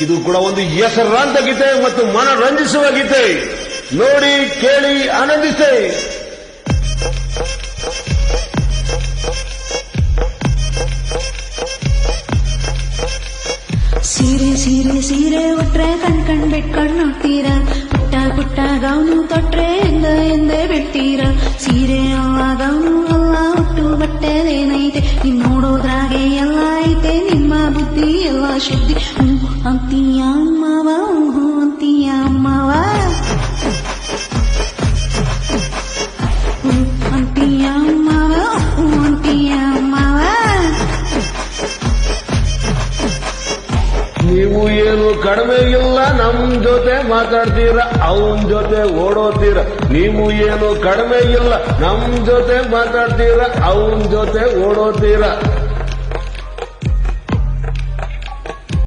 ಇದು ಕೂಡ ಒಂದು ಹೆಸರಾಂತ ಗೀತೆ ಮತ್ತು ಮನರಂಜಿಸುವ ಗೀತೆ. ನೋಡಿ, ಕೇಳಿ, ಆನಂದಿಸಿ. ಸೀರೆ ಸೀರೆ ಸೀರೆ ಉಟ್ರೆ ಕಣ್ ಬಿಟ್ಕೊಂಡ್ ನೋಡ್ತೀರ, ಪುಟ್ಟ ಪುಟ್ಟ ಗೌನು ತೊಟ್ರೆ ಎಂದೇ ಬಿಡ್ತೀರ. ಸೀರೆ ಅಲ್ಲ ಗೌನು ಅಲ್ಲ ಒಟ್ಟು ಬಟ್ಟೆದೇನೈತೆ, ನೀನ್ ನೋಡೋದ್ರಾಗೆ ಎಲ್ಲ ಐತೆ, ನಿಮ್ಮ ಬುದ್ಧಿ ಎಲ್ಲ ಶುದ್ಧಿ. ಅಂತೀಯ ಅಮ್ಮವ, ಅಂತೀಯ ಅಮ್ಮವ, ಅಂತೀಯ ಅಮ್ಮವ, ಅಂತೀಯ ಅಮ್ಮವ. ನೀವು ಏನು ಕಡಿಮೆ ಇಲ್ಲ, ನಮ್ ಜೊತೆ ಮಾತಾಡ್ತೀರ, ಅವನ್ ಜೊತೆ ಓಡೋತೀರ. ನೀವು ಏನು ಕಡಿಮೆ ಇಲ್ಲ, ನಮ್ ಜೊತೆ ಮಾತಾಡ್ತೀರ, ಅವನ್ ಜೊತೆ ಓಡೋತೀರ.